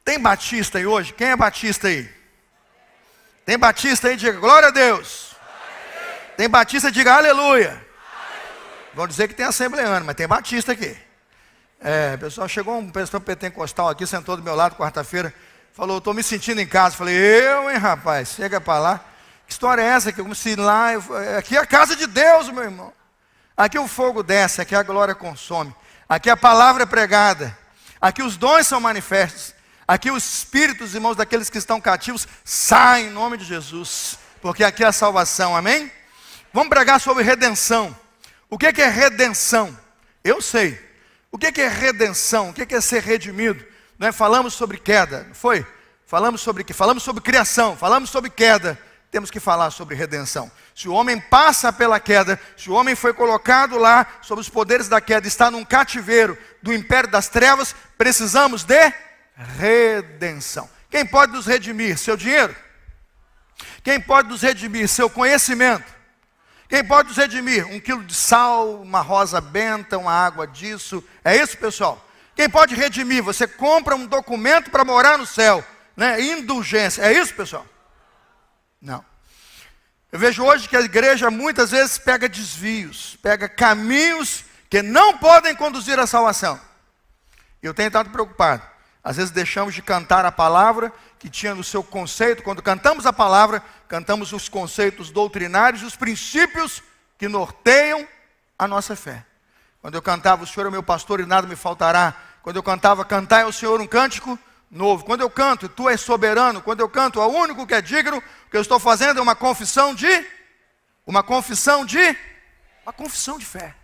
Tem batista aí hoje? Quem é batista aí? Tem batista aí? Diga glória a Deus. Tem batista? Diga aleluia. Vão dizer que tem assembleano, mas tem batista aqui. Pessoal, chegou um pessoal pentecostal aqui, sentou do meu lado quarta-feira, falou, estou me sentindo em casa. Falei, hein, rapaz, chega para lá. Que história é essa? Que como se lá, aqui é a casa de Deus, meu irmão. Aqui o fogo desce, aqui a glória consome. Aqui a palavra é pregada. Aqui os dons são manifestos. Aqui os espíritos, irmãos, daqueles que estão cativos, saem em nome de Jesus. Porque aqui é a salvação, amém? Vamos pregar sobre redenção. O que é redenção? Eu sei. O que é redenção? O que é ser redimido? Não é? Falamos sobre queda, não foi? Falamos sobre quê? Falamos sobre criação, falamos sobre queda. Temos que falar sobre redenção. Se o homem passa pela queda, se o homem foi colocado lá sob os poderes da queda, está num cativeiro do império das trevas, precisamos de redenção. Quem pode nos redimir? Seu dinheiro? Quem pode nos redimir? Seu conhecimento? Quem pode nos redimir? 1 quilo de sal, uma rosa benta, uma água disso. É isso, pessoal? Quem pode redimir? Você compra um documento para morar no céu, né? Indulgência. É isso, pessoal? Não. Eu vejo hoje que a igreja muitas vezes pega desvios, pega caminhos que não podem conduzir à salvação. Eu tenho estado preocupado. Às vezes deixamos de cantar a palavra que tinha no seu conceito. Quando cantamos a palavra, cantamos os conceitos doutrinários, os princípios que norteiam a nossa fé. Quando eu cantava, o Senhor é meu pastor e nada me faltará. Quando eu cantava, cantai ao Senhor um cântico novo. Quando eu canto, tu és soberano. Quando eu canto, o único que é digno, o que eu estou fazendo é uma confissão de fé.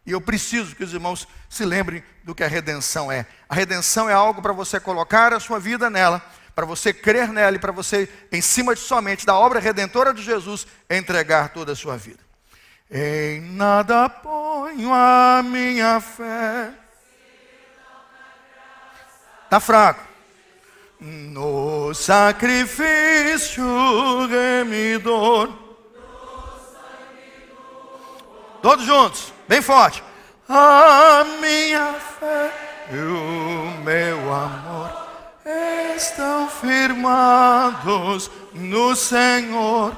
E eu preciso que os irmãos se lembrem do que a redenção é. A redenção é algo para você colocar a sua vida nela, para você crer nela e para você, em cima de somente da obra redentora de Jesus, entregar toda a sua vida. Em nada ponho a minha fé. Está fraco. No sacrifício remidor. Todos juntos, bem forte. A minha fé e o meu amor estão firmados no Senhor.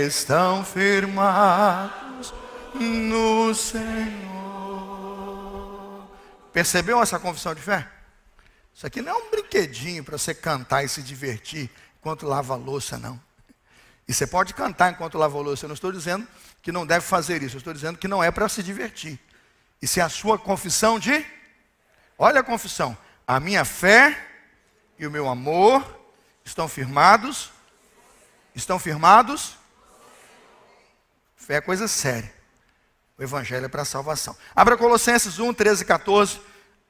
Estão firmados no Senhor. Percebeu essa confissão de fé? Isso aqui não é um brinquedinho para você cantar e se divertir enquanto lava a louça, não. E você pode cantar enquanto lava a louça. Eu não estou dizendo que não deve fazer isso. Eu estou dizendo que não é para se divertir. Isso é a sua confissão de... Olha a confissão. A minha fé e o meu amor estão firmados. Estão firmados? Fé é coisa séria. O Evangelho é para a salvação. Abra Colossenses 1, 13 e 14.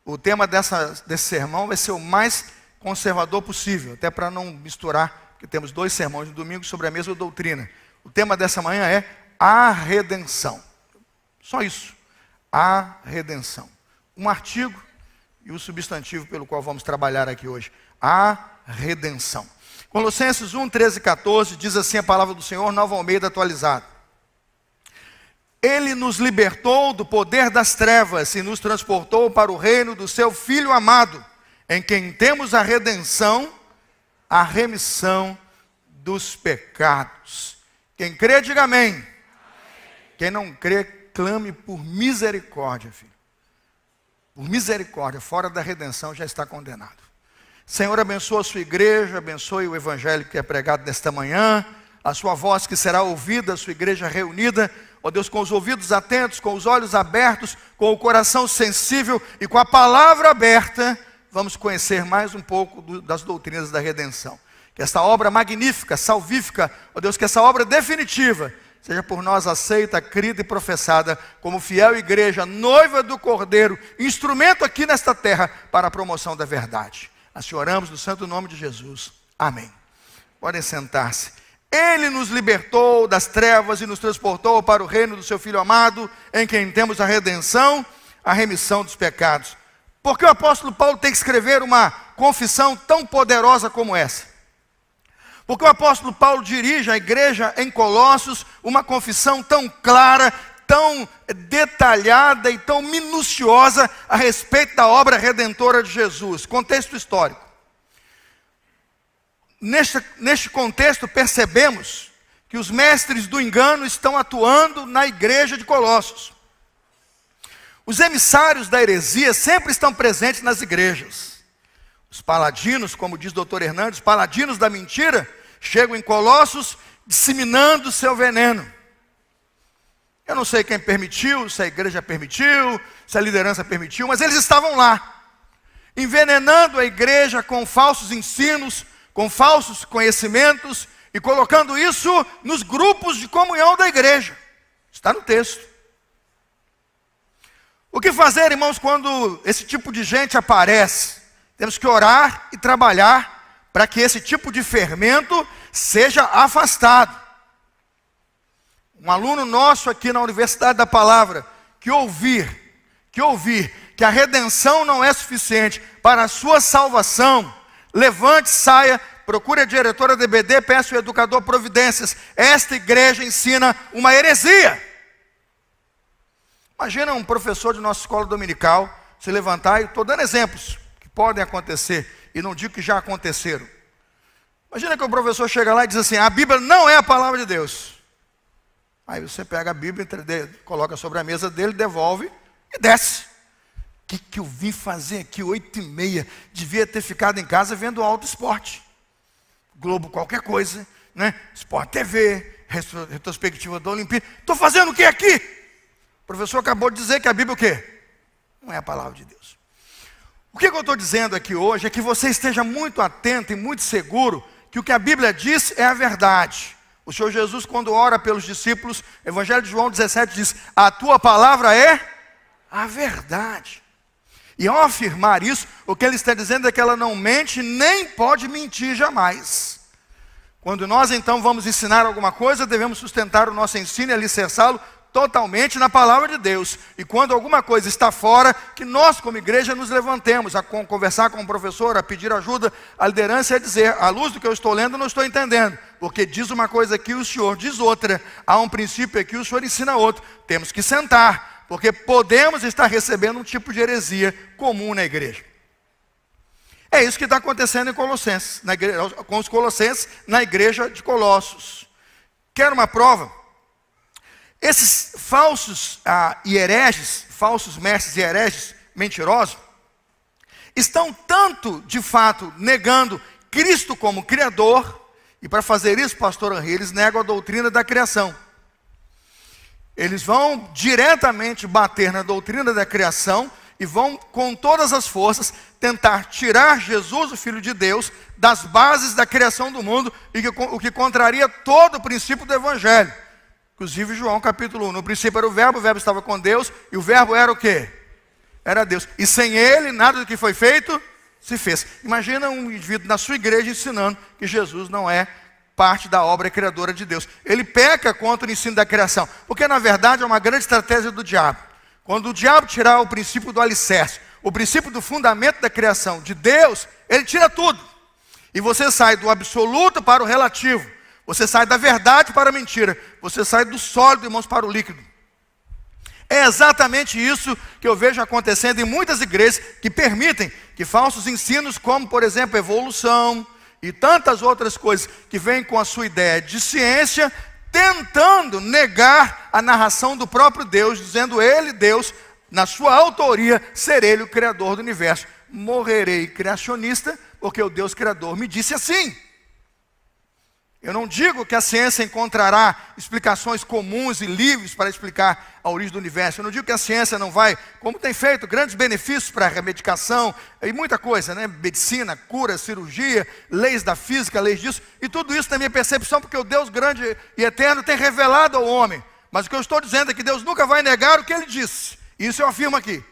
O tema desse sermão vai ser o mais conservador possível, até para não misturar, porque temos 2 sermões no domingo sobre a mesma doutrina. O tema dessa manhã é a redenção. Só isso. A redenção. Um artigo e o substantivo pelo qual vamos trabalhar aqui hoje. A redenção. Colossenses 1, 13 e 14 diz assim a palavra do Senhor, Nova Almeida atualizada. Ele nos libertou do poder das trevas e nos transportou para o reino do seu Filho amado, em quem temos a redenção, a remissão dos pecados. Quem crê, diga amém. Quem não crê, clame por misericórdia, filho. Por misericórdia, fora da redenção já está condenado. Senhor, abençoa a sua igreja, abençoe o evangelho que é pregado nesta manhã, a sua voz que será ouvida, a sua igreja reunida, ó Deus, com os ouvidos atentos, com os olhos abertos, com o coração sensível e com a palavra aberta, vamos conhecer mais um pouco das doutrinas da redenção. Que essa obra magnífica, salvífica, ó Deus, que essa obra definitiva, seja por nós aceita, crida e professada, como fiel igreja, noiva do Cordeiro, instrumento aqui nesta terra para a promoção da verdade. Assim oramos no santo nome de Jesus. Amém. Podem sentar-se. Ele nos libertou das trevas e nos transportou para o reino do seu Filho amado, em quem temos a redenção, a remissão dos pecados. Por que o apóstolo Paulo tem que escrever uma confissão tão poderosa como essa? Porque o apóstolo Paulo dirige à igreja em Colossos uma confissão tão clara, tão detalhada e tão minuciosa a respeito da obra redentora de Jesus. Contexto histórico. neste contexto, percebemos que os mestres do engano estão atuando na igreja de Colossos. Os emissários da heresia sempre estão presentes nas igrejas. Os paladinos, como diz o Dr. Hernandes, os paladinos da mentira, chegam em Colossos disseminando seu veneno. Eu não sei quem permitiu, se a igreja permitiu, se a liderança permitiu, mas eles estavam lá, envenenando a igreja com falsos ensinos, com falsos conhecimentos, e colocando isso nos grupos de comunhão da igreja. Está no texto. O que fazer, irmãos, quando esse tipo de gente aparece? Temos que orar e trabalhar para que esse tipo de fermento seja afastado. Um aluno nosso aqui na Universidade da Palavra, que ouvir que a redenção não é suficiente para a sua salvação, levante, saia, procure a diretora da EBD, peça ao educador providências. Esta igreja ensina uma heresia. Imagina um professor de nossa escola dominical se levantar, e estou dando exemplos que podem acontecer, e não digo que já aconteceram. Imagina que o professor chega lá e diz assim: a Bíblia não é a palavra de Deus. Aí você pega a Bíblia, coloca sobre a mesa dele, devolve e desce. O que eu vim fazer aqui 8h30? Devia ter ficado em casa vendo Auto Esporte, Globo qualquer coisa, né? Sport TV, retrospectiva da Olimpíada. Estou fazendo o que aqui? O professor acabou de dizer que a Bíblia o quê? Não é a palavra de Deus. O que eu estou dizendo aqui hoje é que você esteja muito atento e muito seguro que o que a Bíblia diz é a verdade. O Senhor Jesus, quando ora pelos discípulos, Evangelho de João 17 diz: a tua palavra é a verdade. E ao afirmar isso, o que ele está dizendo é que ela não mente, nem pode mentir jamais. Quando nós então vamos ensinar alguma coisa, devemos sustentar o nosso ensino e alicerçá-lo totalmente na palavra de Deus. E quando alguma coisa está fora, que nós como igreja nos levantemos a conversar com o professor, a pedir ajuda, a liderança, e a dizer: à luz do que eu estou lendo, não estou entendendo, porque diz uma coisa aqui, o senhor diz outra, há um princípio aqui, o senhor ensina outro. Temos que sentar, porque podemos estar recebendo um tipo de heresia comum na igreja. É isso que está acontecendo em Colossenses, com os colossenses na igreja de Colossos. Quer uma prova? Esses falsos hereges, falsos mestres e hereges mentirosos, estão tanto, de fato, negando Cristo como Criador, e para fazer isso, pastor Henri, eles negam a doutrina da criação. Eles vão diretamente bater na doutrina da criação e vão, com todas as forças, tentar tirar Jesus, o Filho de Deus, das bases da criação do mundo, o que contraria todo o princípio do Evangelho. Inclusive João capítulo 1, no princípio era o verbo estava com Deus, e o verbo era o quê? Era Deus. E sem ele, nada do que foi feito se fez. Imagina um indivíduo na sua igreja ensinando que Jesus não é parte da obra criadora de Deus. Ele peca contra o ensino da criação, porque na verdade é uma grande estratégia do diabo. Quando o diabo tirar o princípio do alicerce, o princípio do fundamento da criação de Deus, ele tira tudo. E você sai do absoluto para o relativo. Você sai da verdade para a mentira. Você sai do sólido, irmãos, para o líquido. É exatamente isso que eu vejo acontecendo em muitas igrejas que permitem que falsos ensinos, como por exemplo evolução e tantas outras coisas que vêm com a sua ideia de ciência, tentando negar a narração do próprio Deus, dizendo ele, Deus, na sua autoria, ser ele o criador do universo. Morrerei criacionista, porque o Deus criador me disse assim. Eu não digo que a ciência encontrará explicações comuns e livres para explicar a origem do universo. Eu não digo que a ciência não vai, como tem feito, grandes benefícios para a medicação e muita coisa, né? Medicina, cura, cirurgia, leis da física, leis disso. E tudo isso na minha percepção, porque o Deus grande e eterno tem revelado ao homem. Mas o que eu estou dizendo é que Deus nunca vai negar o que ele disse. Isso eu afirmo aqui.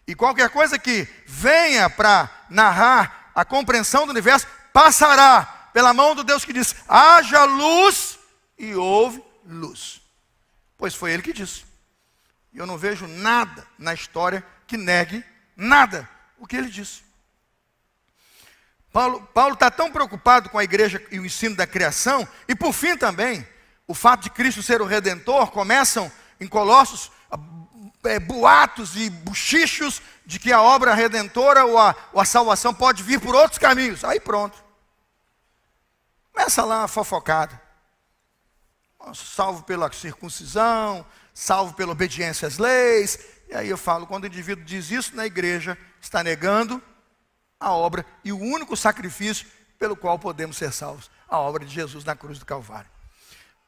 E qualquer coisa que venha para narrar a compreensão do universo, passará pela mão do Deus que disse: haja luz, e houve luz. Pois foi ele que disse. E eu não vejo nada na história que negue nada o que ele disse. Paulo está tão preocupado com a igreja e o ensino da criação, e por fim também, o fato de Cristo ser o Redentor. Começam em Colossos boatos e bochichos de que a obra redentora ou a salvação pode vir por outros caminhos. Aí pronto. Começa lá a fofocada. Salvo pela circuncisão, salvo pela obediência às leis. E aí eu falo, quando o indivíduo diz isso na igreja, está negando a obra e o único sacrifício pelo qual podemos ser salvos, a obra de Jesus na cruz do Calvário.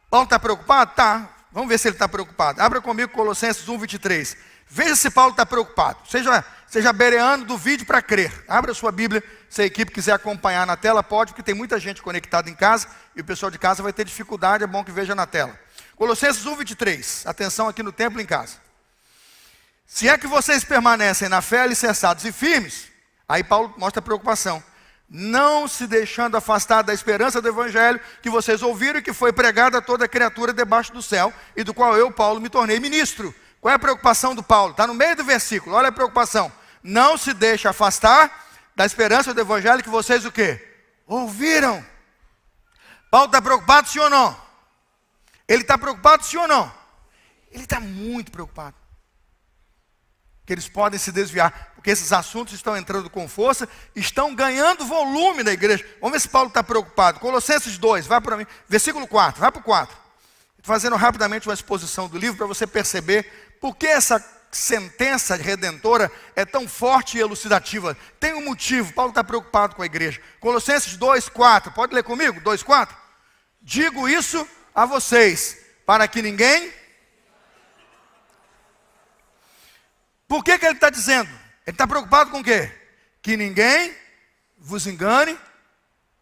Paulo está preocupado? Tá. Vamos ver se ele está preocupado. Abra comigo Colossenses 1:23. Veja se Paulo está preocupado. Seja bereano do vídeo para crer. Abra a sua Bíblia, se a equipe quiser acompanhar na tela, pode, porque tem muita gente conectada em casa, e o pessoal de casa vai ter dificuldade, é bom que veja na tela. Colossenses 1:23, atenção aqui no templo e em casa. Se é que vocês permanecem na fé alicerçados e firmes, aí Paulo mostra a preocupação, não se deixando afastar da esperança do evangelho que vocês ouviram e que foi pregado a toda criatura debaixo do céu, e do qual eu, Paulo, me tornei ministro. Qual é a preocupação do Paulo? Está no meio do versículo, olha a preocupação. Não se deixe afastar da esperança do evangelho que vocês o quê? Ouviram. Paulo está preocupado sim ou não? Ele está preocupado sim ou não? Ele está muito preocupado. Que eles podem se desviar, porque esses assuntos estão entrando com força, estão ganhando volume na igreja. Vamos ver se Paulo está preocupado. Colossenses 2, vai para mim, versículo 4, vai para o 4. Estou fazendo rapidamente uma exposição do livro para você perceber por que essa sentença redentora é tão forte e elucidativa. Tem um motivo, Paulo está preocupado com a igreja. Colossenses 2, 4, pode ler comigo? 2, 4. Digo isso a vocês, para que ninguém... Por que ele está dizendo? Ele está preocupado com o quê? Que ninguém vos engane,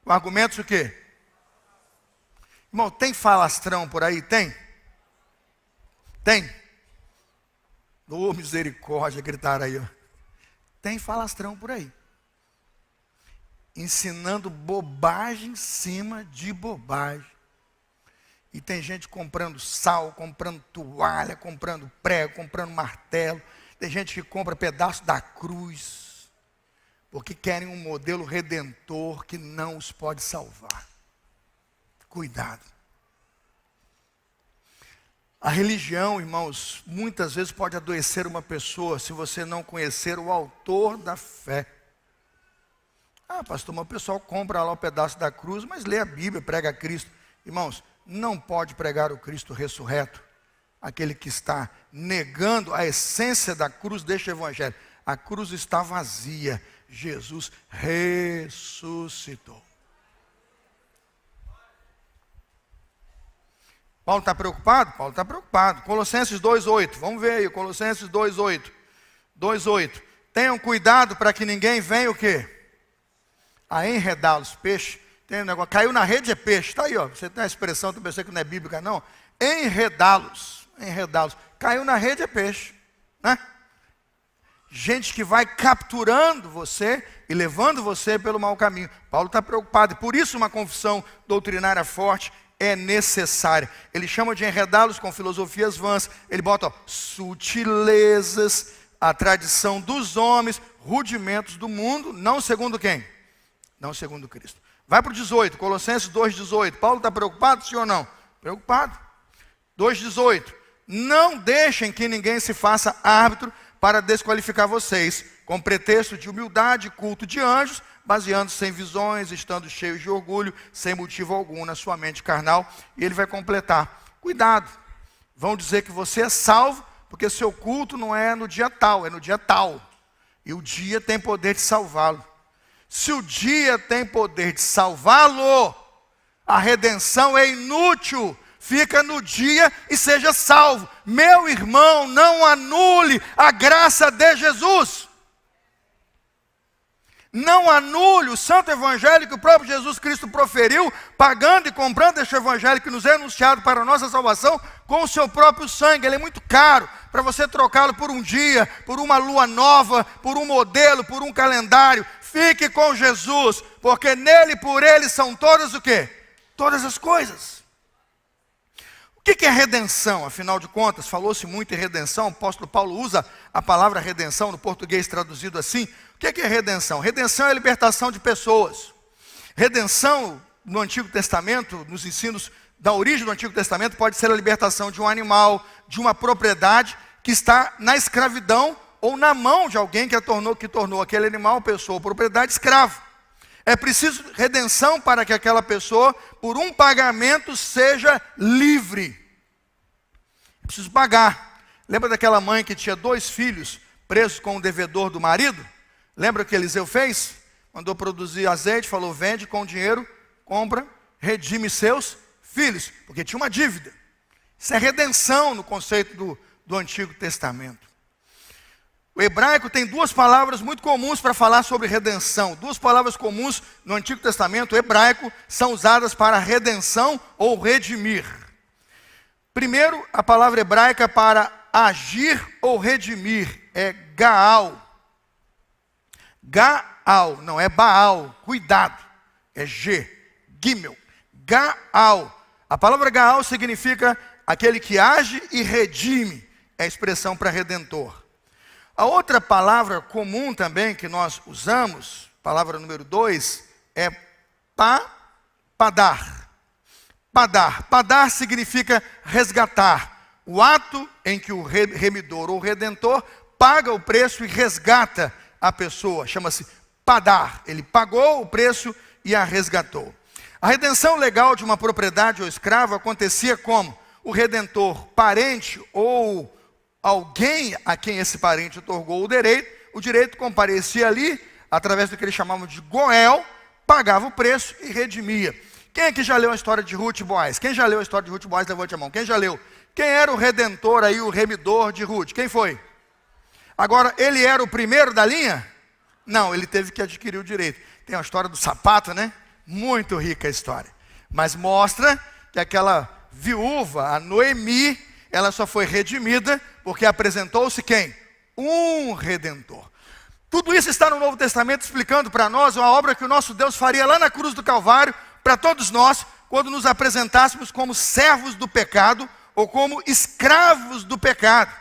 com argumentos o quê? Irmão, tem falastrão por aí? Tem? Tem? Oh, misericórdia, gritaram aí, ó. Tem falastrão por aí. Ensinando bobagem em cima de bobagem. E tem gente comprando sal, comprando toalha, comprando prego, comprando martelo. Tem gente que compra pedaço da cruz, porque querem um modelo redentor que não os pode salvar. Cuidado. A religião, irmãos, muitas vezes pode adoecer uma pessoa se você não conhecer o autor da fé. Ah, pastor, mas o pessoal compra lá o pedaço da cruz, mas lê a Bíblia, prega a Cristo. Irmãos, não pode pregar o Cristo ressurreto aquele que está negando a essência da cruz deste evangelho. A cruz está vazia, Jesus ressuscitou. Paulo está preocupado? Paulo está preocupado. Colossenses 2,8, vamos ver aí, Colossenses 2,8. 2,8. Tenham cuidado para que ninguém venha o quê? A enredá-los, peixe. Tem um negócio, caiu na rede é peixe, está aí, ó. Você tem a expressão, tu pensou que não é bíblica não? Enredá-los, enredá-los. Caiu na rede é peixe, né? Gente que vai capturando você e levando você pelo mau caminho. Paulo está preocupado, e por isso uma confissão doutrinária forte é necessária. Ele chama de enredá-los com filosofias vãs. Ele bota, ó, sutilezas, a tradição dos homens, rudimentos do mundo, não segundo quem? Não segundo Cristo. Vai para o 18, Colossenses 2,18. Paulo está preocupado, sim ou não? Preocupado. 2,18. Não deixem que ninguém se faça árbitro para desqualificar vocês, com pretexto de humildade e culto de anjos, baseando-se em visões, estando cheios de orgulho, sem motivo algum na sua mente carnal. E ele vai completar. Cuidado. Vão dizer que você é salvo, porque seu culto não é no dia tal, é no dia tal. E o dia tem poder de salvá-lo. Se o dia tem poder de salvá-lo, a redenção é inútil. Fica no dia e seja salvo. Meu irmão, não anule a graça de Jesus. Não anule o santo evangelho que o próprio Jesus Cristo proferiu, pagando e comprando este evangelho que nos é anunciado para a nossa salvação com o seu próprio sangue. Ele é muito caro para você trocá-lo por um dia, por uma lua nova, por um modelo, por um calendário. Fique com Jesus, porque nele e por ele são todas o quê? Todas as coisas. O que é redenção? Afinal de contas, falou-se muito em redenção. O apóstolo Paulo usa a palavra redenção no português traduzido assim. O que é redenção? Redenção é a libertação de pessoas. Redenção, no Antigo Testamento, nos ensinos da origem do Antigo Testamento, pode ser a libertação de um animal, de uma propriedade que está na escravidão ou na mão de alguém que tornou aquele animal, pessoa ou propriedade escravo. É preciso redenção para que aquela pessoa, por um pagamento, seja livre. É preciso pagar. Lembra daquela mãe que tinha 2 filhos presos com o devedor do marido? Lembra o que Eliseu fez? Mandou produzir azeite, falou, vende com dinheiro, compra, redime seus filhos, porque tinha uma dívida. Isso é redenção no conceito do Antigo Testamento. O hebraico tem 2 palavras muito comuns para falar sobre redenção. 2 palavras comuns no Antigo Testamento hebraico são usadas para redenção ou redimir. Primeiro, a palavra hebraica para agir ou redimir é Gaal. Gaal, não é Baal, cuidado, é G, Gimel. Gaal. A palavra Gaal significa aquele que age e redime, é a expressão para redentor. A outra palavra comum também que nós usamos, palavra número 2, é padar. Padar. Padar significa resgatar. O ato em que o remidor ou redentor paga o preço e resgata a pessoa. Chama-se padar. Ele pagou o preço e a resgatou. A redenção legal de uma propriedade ou escravo acontecia como? O redentor, parente ou alguém a quem esse parente otorgou o direito comparecia ali, através do que eles chamavam de goel, pagava o preço e redimia. Quem aqui já leu a história de Ruth e Boaz? Quem já leu a história de Ruth e Boaz, levante a mão. Quem já leu? Quem era o redentor aí, o remidor de Ruth? Quem foi? Agora, ele era o primeiro da linha? Não, ele teve que adquirir o direito. Tem a história do sapato, né? Muito rica a história. Mas mostra que aquela viúva, a Noemi, ela só foi redimida porque apresentou-se quem? Um redentor. Tudo isso está no Novo Testamento explicando para nós uma obra que o nosso Deus faria lá na cruz do Calvário, para todos nós, quando nos apresentássemos como servos do pecado ou como escravos do pecado.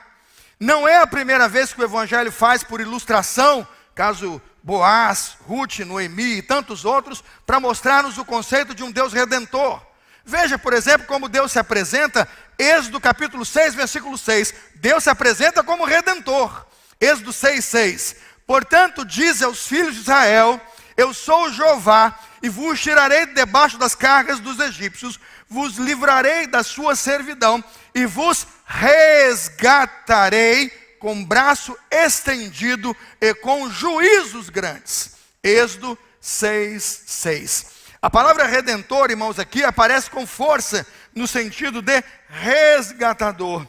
Não é a primeira vez que o Evangelho faz por ilustração, caso Boaz, Ruth, Noemi e tantos outros, para mostrar-nos o conceito de um Deus redentor. Veja, por exemplo, como Deus se apresenta, Êxodo capítulo 6, versículo 6. Deus se apresenta como redentor. Êxodo 6, 6. Portanto, diz aos filhos de Israel, eu sou o Jeová, e vos tirarei debaixo das cargas dos egípcios, vos livrarei da sua servidão, e vos resgatarei com braço estendido e com juízos grandes. Êxodo 6, 6. A palavra redentor, irmãos, aqui aparece com força no sentido de resgatador.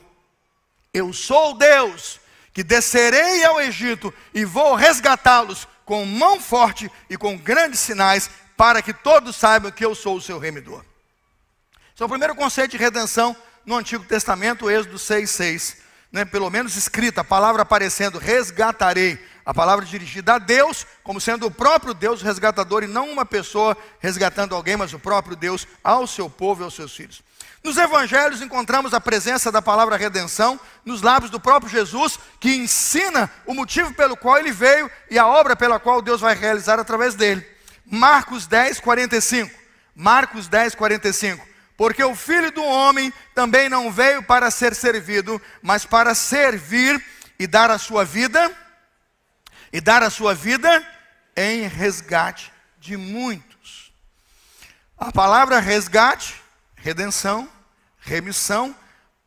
Eu sou Deus que descerei ao Egito e vou resgatá-los com mão forte e com grandes sinais, para que todos saibam que eu sou o seu remidor. Esse é o primeiro conceito de redenção no Antigo Testamento, Êxodo 6, 6. Pelo menos escrita, a palavra aparecendo, resgatarei. A palavra dirigida a Deus, como sendo o próprio Deus resgatador, e não uma pessoa resgatando alguém, mas o próprio Deus ao seu povo e aos seus filhos. Nos evangelhos encontramos a presença da palavra redenção nos lábios do próprio Jesus, que ensina o motivo pelo qual ele veio e a obra pela qual Deus vai realizar através dele. Marcos 10, 45. Marcos 10, 45. Porque o Filho do Homem também não veio para ser servido, mas para servir e dar a sua vida em resgate de muitos. A palavra resgate, redenção, remissão,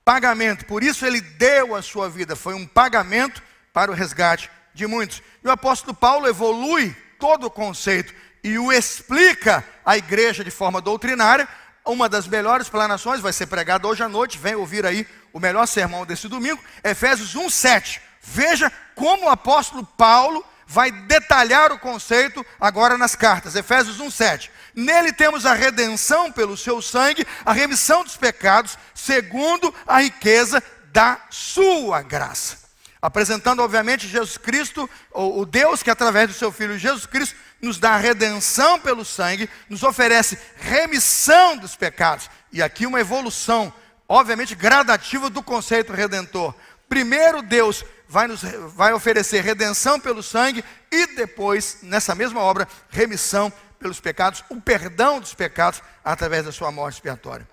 pagamento. Por isso ele deu a sua vida, foi um pagamento para o resgate de muitos. E o apóstolo Paulo evolui todo o conceito e o explica à igreja de forma doutrinária. Uma das melhores explanações vai ser pregada hoje à noite, vem ouvir aí o melhor sermão desse domingo, Efésios 1, 7. Veja como o apóstolo Paulo vai detalhar o conceito agora nas cartas. Efésios 1, 7. Nele temos a redenção pelo seu sangue, a remissão dos pecados, segundo a riqueza da sua graça. Apresentando obviamente Jesus Cristo, o Deus que através do seu Filho Jesus Cristo nos dá a redenção pelo sangue, nos oferece remissão dos pecados. E aqui uma evolução, obviamente gradativa do conceito redentor. Primeiro Deus vai oferecer redenção pelo sangue e depois, nessa mesma obra, remissão pelos pecados, o perdão dos pecados através da sua morte expiatória.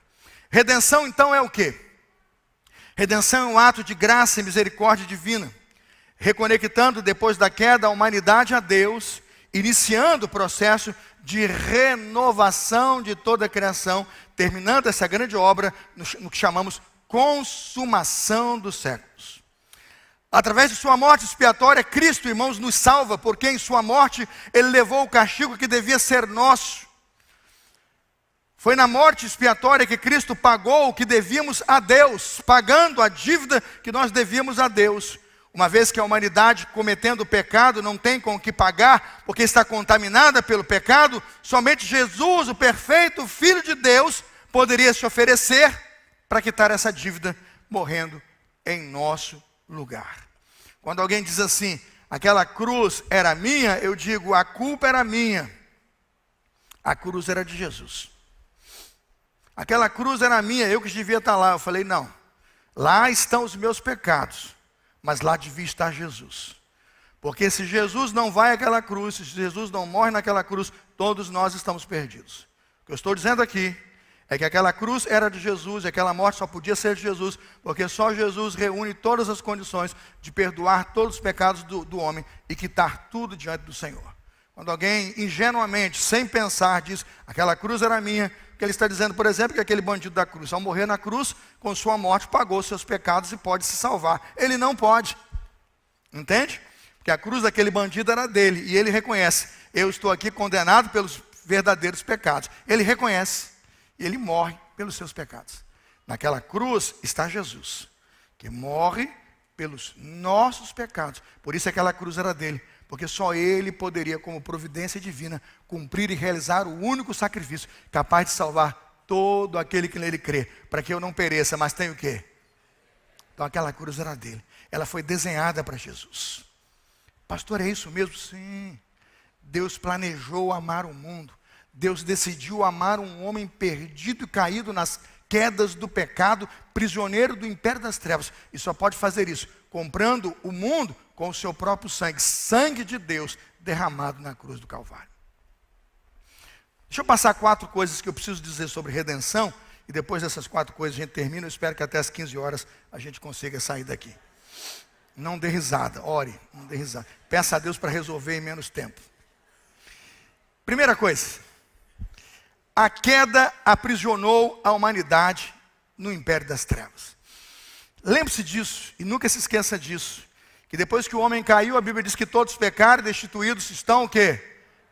Redenção então é o quê? Redenção é um ato de graça e misericórdia divina, reconectando depois da queda a humanidade a Deus iniciando o processo de renovação de toda a criação, terminando essa grande obra no que chamamos consumação dos séculos. Através de sua morte expiatória, Cristo, irmãos, nos salva, porque em sua morte Ele levou o castigo que devia ser nosso. Foi na morte expiatória que Cristo pagou o que devíamos a Deus, pagando a dívida que nós devíamos a Deus. Uma vez que a humanidade, cometendo o pecado, não tem com o que pagar, porque está contaminada pelo pecado, somente Jesus, o perfeito Filho de Deus, poderia se oferecer para quitar essa dívida, morrendo em nosso lugar. Quando alguém diz assim, aquela cruz era minha, eu digo, a culpa era minha. A cruz era de Jesus. Aquela cruz era minha, eu que devia estar lá. Eu falei, não, lá estão os meus pecados, mas lá devia estar Jesus. Porque se Jesus não vai àquela cruz, se Jesus não morre naquela cruz, todos nós estamos perdidos. O que eu estou dizendo aqui é que aquela cruz era de Jesus, e aquela morte só podia ser de Jesus, porque só Jesus reúne todas as condições de perdoar todos os pecados do homem e quitar tudo diante do Senhor. Quando alguém ingenuamente, sem pensar, diz, aquela cruz era minha, que ele está dizendo, por exemplo, que aquele bandido da cruz, ao morrer na cruz, com sua morte, pagou seus pecados e pode se salvar. Ele não pode. Entende? Porque a cruz daquele bandido era dele, e ele reconhece, eu estou aqui condenado pelos verdadeiros pecados. Ele reconhece. E ele morre pelos seus pecados. Naquela cruz está Jesus, que morre pelos nossos pecados. Por isso aquela cruz era dele, porque só ele poderia, como providência divina, cumprir e realizar o único sacrifício capaz de salvar todo aquele que nele crê, para que eu não pereça, mas tenha o quê? Então aquela cruz era dele. Ela foi desenhada para Jesus. Pastor, é isso mesmo? Sim. Deus planejou amar o mundo. Deus decidiu amar um homem perdido e caído nas quedas do pecado, prisioneiro do império das trevas. E só pode fazer isso comprando o mundo com o seu próprio sangue, sangue de Deus derramado na cruz do Calvário. Deixa eu passar 4 coisas que eu preciso dizer sobre redenção, e depois dessas 4 coisas a gente termina. Eu espero que até as 15 horas a gente consiga sair daqui. Não dê risada, ore, não dê risada. Peça a Deus para resolver em menos tempo. Primeira coisa, a queda aprisionou a humanidade no império das trevas. Lembre-se disso e nunca se esqueça disso, que depois que o homem caiu, a Bíblia diz que todos pecaram e destituídos estão o quê?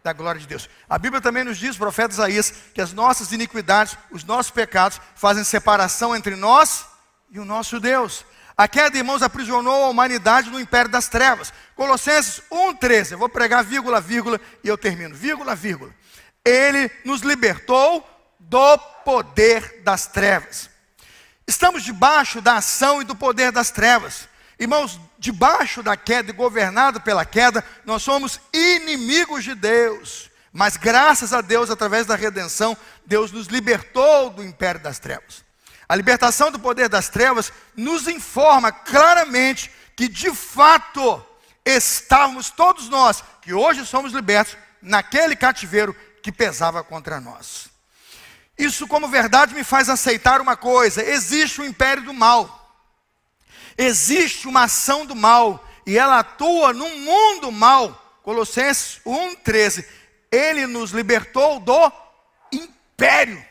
Da glória de Deus. A Bíblia também nos diz, o profeta Isaías, que as nossas iniquidades, os nossos pecados fazem separação entre nós e o nosso Deus. A queda, irmãos, aprisionou a humanidade no império das trevas. Colossenses 1,13, eu vou pregar vírgula, vírgula e eu termino, vírgula, vírgula. Ele nos libertou do poder das trevas. Estamos debaixo da ação e do poder das trevas. Irmãos, debaixo da queda e governado pela queda, nós somos inimigos de Deus. Mas graças a Deus, através da redenção, Deus nos libertou do império das trevas. A libertação do poder das trevas nos informa claramente que de fato estávamos todos nós, que hoje somos libertos, naquele cativeiro que pesava contra nós. Isso como verdade me faz aceitar uma coisa: existe o império do mal, existe uma ação do mal, e ela atua num mundo mal. Colossenses 1,13, ele nos libertou do império,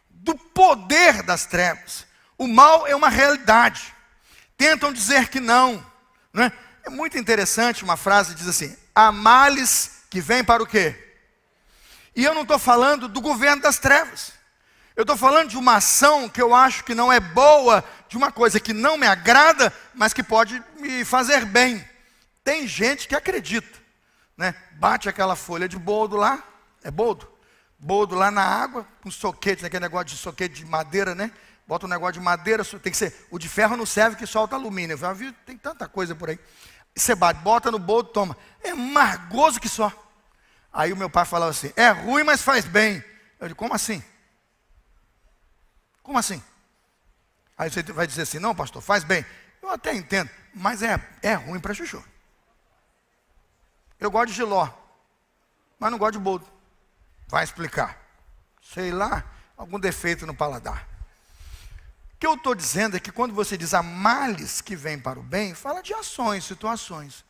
do poder das trevas. O mal é uma realidade. Tentam dizer que não, não é? É muito interessante uma frase que diz assim: há males que vêm para o quê? E eu não estou falando do governo das trevas. Eu estou falando de uma ação que eu acho que não é boa, de uma coisa que não me agrada, mas que pode me fazer bem. Tem gente que acredita, né? Bate aquela folha de boldo lá, é boldo? Boldo lá na água, com soquete, aquele negócio de soquete de madeira, né? Bota um negócio de madeira, tem que ser, o de ferro não serve, que solta alumínio. Eu já vi, tem tanta coisa por aí. Você bate, bota no boldo, toma. É amargoso que só. Aí o meu pai falava assim: é ruim, mas faz bem. Eu digo: como assim? Como assim? Aí você vai dizer assim: não, pastor, faz bem. Eu até entendo, mas é ruim para chuchu. Eu gosto de jiló, mas não gosto de boldo. Vai explicar. Sei lá, algum defeito no paladar. O que eu estou dizendo é que quando você diz há males que vêm para o bem, fala de ações, situações.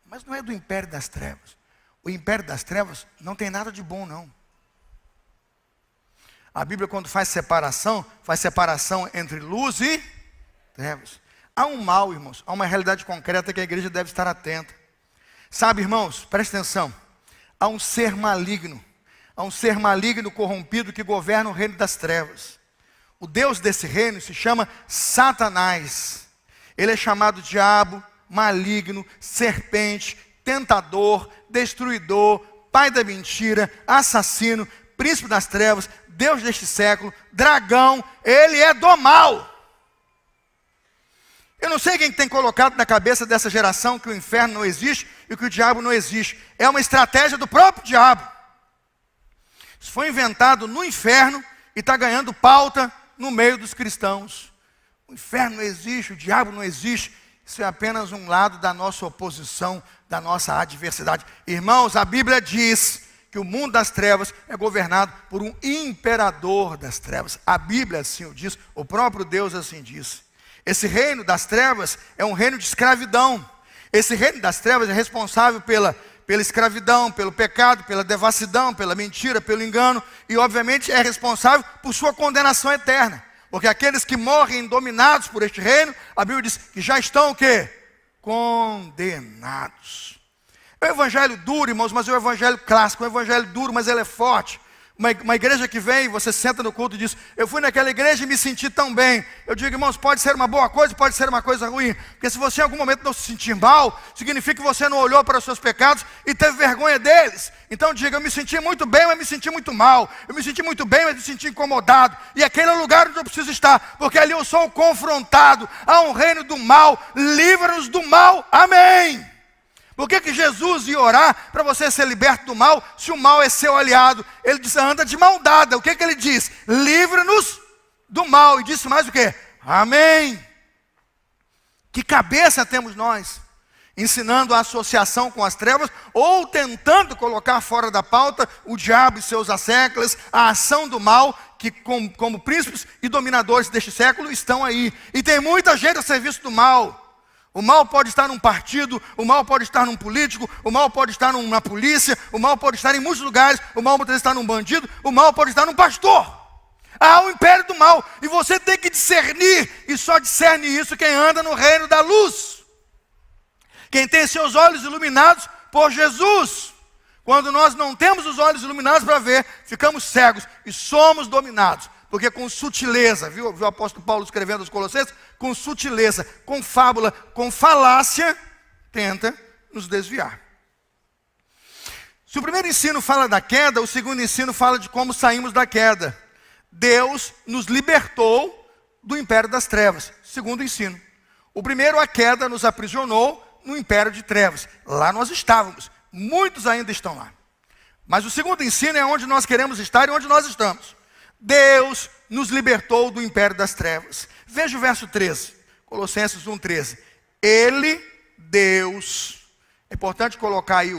Mas não é do império das trevas. o império das trevas não tem nada de bom, não. A Bíblia, quando faz separação entre luz e trevas. Há um mal, irmãos, há uma realidade concreta que a igreja deve estar atenta. Sabe, irmãos, presta atenção. Há um ser maligno corrompido que governa o reino das trevas. O Deus desse reino se chama Satanás. Ele é chamado diabo, maligno, serpente, tentador, destruidor, pai da mentira, assassino, príncipe das trevas, Deus deste século, dragão. Ele é do mal. Eu não sei quem tem colocado na cabeça dessa geração que o inferno não existe e que o diabo não existe. É uma estratégia do próprio diabo. Isso foi inventado no inferno e está ganhando pauta no meio dos cristãos. O inferno não existe, o diabo não existe. Isso é apenas um lado da nossa oposição, da nossa adversidade. Irmãos, a Bíblia diz que o mundo das trevas é governado por um imperador das trevas. A Bíblia assim o diz, o próprio Deus assim diz. Esse reino das trevas é um reino de escravidão. Esse reino das trevas é responsável pela escravidão, pelo pecado, pela devassidão, pela mentira, pelo engano. E obviamente é responsável por sua condenação eterna. Porque aqueles que morrem dominados por este reino, a Bíblia diz que já estão o quê? Condenados. É um evangelho duro, irmãos, mas é um evangelho clássico. É um evangelho duro, mas ele é forte. Uma igreja que vem, você senta no culto e diz: eu fui naquela igreja e me senti tão bem. Eu digo, irmãos, pode ser uma boa coisa, pode ser uma coisa ruim. Porque se você em algum momento não se sentir mal, significa que você não olhou para os seus pecados e teve vergonha deles. Então diga, eu me senti muito bem, mas me senti muito mal. Eu me senti muito bem, mas me senti incomodado. E aquele é o lugar onde eu preciso estar, porque ali eu sou confrontado a um reino do mal. Livra-nos do mal, amém. Por que Jesus ia orar para você ser liberto do mal, se o mal é seu aliado? Ele diz, anda de mão dada. O que ele diz? Livra-nos do mal. E disse mais o quê? Amém. Que cabeça temos nós? Ensinando a associação com as trevas, ou tentando colocar fora da pauta o diabo e seus asséculos, a ação do mal, que como príncipes e dominadores deste século estão aí. E tem muita gente a serviço do mal. O mal pode estar num partido, o mal pode estar num político, o mal pode estar na polícia, o mal pode estar em muitos lugares, o mal pode estar num bandido, o mal pode estar num pastor. Há o império do mal, e você tem que discernir, e só discerne isso quem anda no reino da luz. Quem tem seus olhos iluminados por Jesus. Quando nós não temos os olhos iluminados para ver, ficamos cegos e somos dominados. Porque com sutileza, viu o apóstolo Paulo escrevendo aos Colossenses? Com sutileza, com fábula, com falácia, tenta nos desviar. Se o primeiro ensino fala da queda, o segundo ensino fala de como saímos da queda. Deus nos libertou do império das trevas. Segundo ensino. O primeiro, a queda nos aprisionou no império de trevas. Lá nós estávamos. Muitos ainda estão lá. Mas o segundo ensino é onde nós queremos estar e onde nós estamos. Deus nos libertou do império das trevas. Veja o verso 13, Colossenses 1,13. Ele, Deus, é importante colocar aí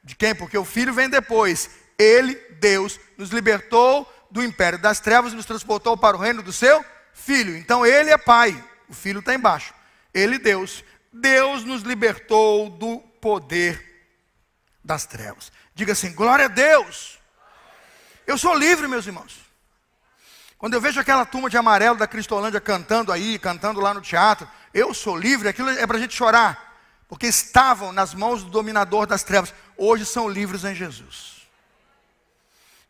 de quem? Porque o Filho vem depois. Ele, Deus, nos libertou do império das trevas e nos transportou para o reino do seu Filho. Então ele é Pai, o Filho está embaixo. Ele, Deus nos libertou do poder das trevas. Diga assim, glória a Deus. Eu sou livre, meus irmãos. Quando eu vejo aquela turma de amarelo da Cristolândia cantando aí, cantando lá no teatro, eu sou livre, aquilo é para a gente chorar. Porque estavam nas mãos do dominador das trevas. Hoje são livres em Jesus.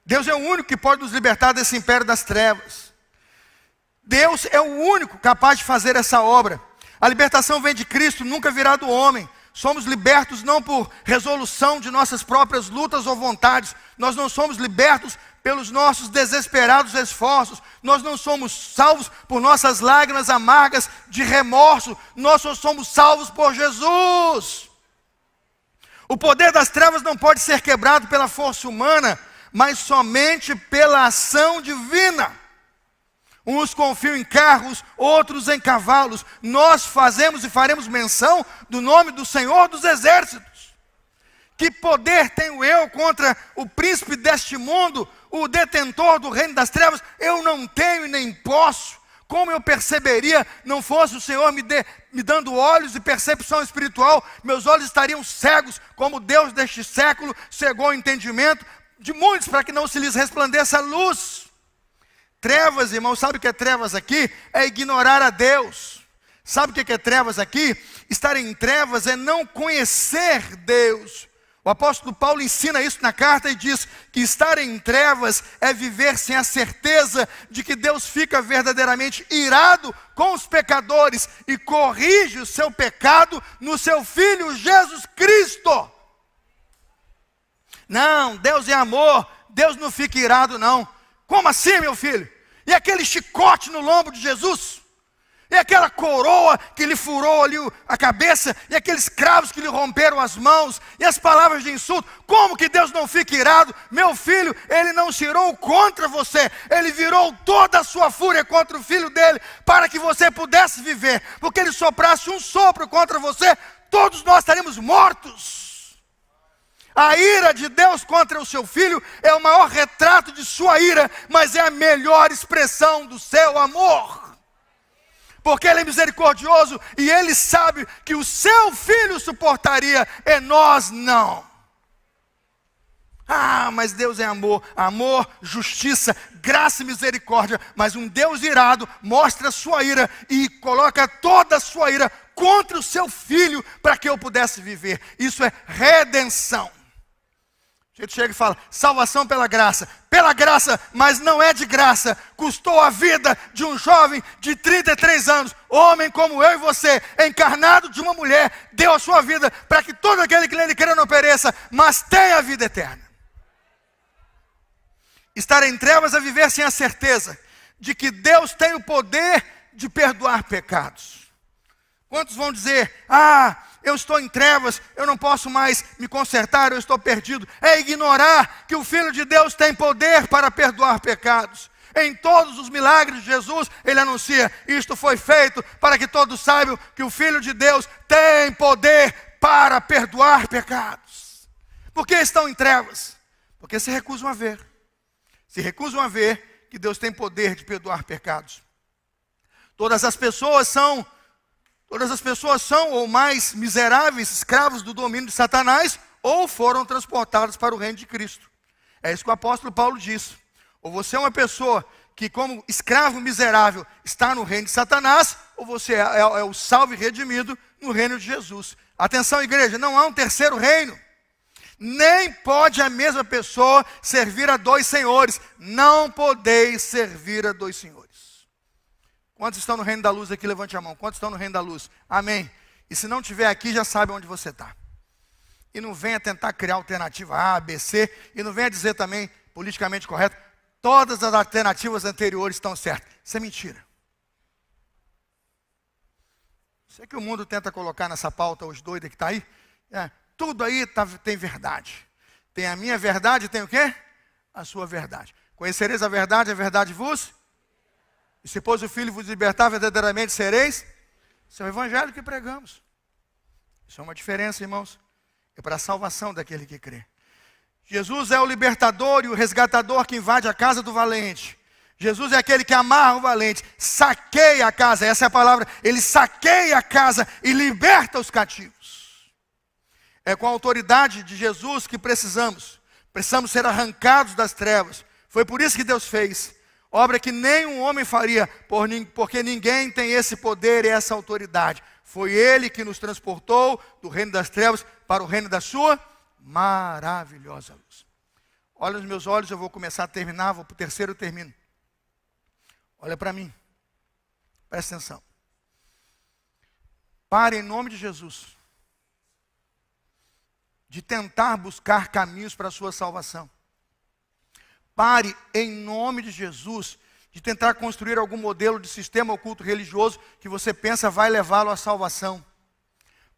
Deus é o único que pode nos libertar desse império das trevas. Deus é o único capaz de fazer essa obra. A libertação vem de Cristo, nunca virá do homem. Somos libertos não por resolução de nossas próprias lutas ou vontades. Nós não somos libertos pelos nossos desesperados esforços. Nós não somos salvos por nossas lágrimas amargas de remorso. Nós só somos salvos por Jesus. O poder das trevas não pode ser quebrado pela força humana, mas somente pela ação divina. Uns confiam em carros, outros em cavalos. Nós fazemos e faremos menção do nome do Senhor dos Exércitos. Que poder tenho eu contra o príncipe deste mundo, o detentor do reino das trevas? Eu não tenho e nem posso. Como eu perceberia, não fosse o Senhor me dando olhos e percepção espiritual, meus olhos estariam cegos, como Deus deste século cegou o entendimento de muitos, para que não se lhes resplandeça a luz. Trevas, irmão, sabe o que é trevas aqui? É ignorar a Deus. Sabe o que é trevas aqui? Estar em trevas é não conhecer Deus. O apóstolo Paulo ensina isso na carta e diz que estar em trevas é viver sem a certeza de que Deus fica verdadeiramente irado com os pecadores e corrige o seu pecado no seu Filho Jesus Cristo. Não, Deus é amor, Deus não fica irado não. Como assim, meu filho? E aquele chicote no lombo de Jesus? E aquela coroa que lhe furou ali a cabeça, e aqueles cravos que lhe romperam as mãos, e as palavras de insulto, como que Deus não fica irado? Meu filho, Ele não se irou contra você, Ele virou toda a sua fúria contra o filho dele, para que você pudesse viver, porque Ele soprasse um sopro contra você, todos nós estaremos mortos. A ira de Deus contra o seu filho é o maior retrato de sua ira, mas é a melhor expressão do seu amor. Porque Ele é misericordioso e Ele sabe que o seu filho suportaria e nós não. Ah, mas Deus é amor, amor, justiça, graça e misericórdia. Mas um Deus irado mostra a sua ira e coloca toda a sua ira contra o seu filho para que eu pudesse viver. Isso é redenção. A gente chega e fala, salvação pela graça, mas não é de graça, custou a vida de um jovem de 33 anos, homem como eu e você, encarnado de uma mulher, deu a sua vida para que todo aquele que nele crê não pereça, mas tenha a vida eterna. Estar em trevas é viver sem a certeza de que Deus tem o poder de perdoar pecados. Quantos vão dizer, eu estou em trevas, eu não posso mais me consertar, eu estou perdido. É ignorar que o Filho de Deus tem poder para perdoar pecados. Em todos os milagres de Jesus, Ele anuncia, isto foi feito para que todos saibam que o Filho de Deus tem poder para perdoar pecados. Por que estão em trevas? Porque se recusam a ver. Se recusam a ver que Deus tem poder de perdoar pecados. Todas as pessoas são ou mais miseráveis, escravos do domínio de Satanás, ou foram transportados para o reino de Cristo. É isso que o apóstolo Paulo diz. Ou você é uma pessoa que, como escravo miserável, está no reino de Satanás, ou você é o salvo e redimido no reino de Jesus. Atenção, igreja, não há um terceiro reino. Nem pode a mesma pessoa servir a dois senhores. Não podeis servir a dois senhores. Quantos estão no reino da luz aqui? Levante a mão. Quantos estão no reino da luz? Amém. E se não estiver aqui, já sabe onde você está. E não venha tentar criar alternativa A, B, C. E não venha dizer também, politicamente correto, todas as alternativas anteriores estão certas. Isso é mentira. Isso é que o mundo tenta colocar nessa pauta, os doidos que está aí. Tudo aí tem verdade. Tem a minha verdade, tem o quê? A sua verdade. Conhecereis a verdade vos... E se pois o Filho vos libertar, verdadeiramente sereis. Isso é o evangelho que pregamos. Isso é uma diferença, irmãos. É para a salvação daquele que crê. Jesus é o libertador e o resgatador que invade a casa do valente. Jesus é aquele que amarra o valente, saqueia a casa, essa é a palavra. Ele saqueia a casa e liberta os cativos. É com a autoridade de Jesus que precisamos ser arrancados das trevas. Foi por isso que Deus fez. Obra que nenhum homem faria, porque ninguém tem esse poder e essa autoridade. Foi Ele que nos transportou do reino das trevas para o reino da sua maravilhosa luz. Olha nos meus olhos, eu vou começar a terminar, vou para o terceiro e termino. Olha para mim, presta atenção. Pare em nome de Jesus de tentar buscar caminhos para a sua salvação. Pare, em nome de Jesus, de tentar construir algum modelo de sistema oculto religioso que você pensa vai levá-lo à salvação.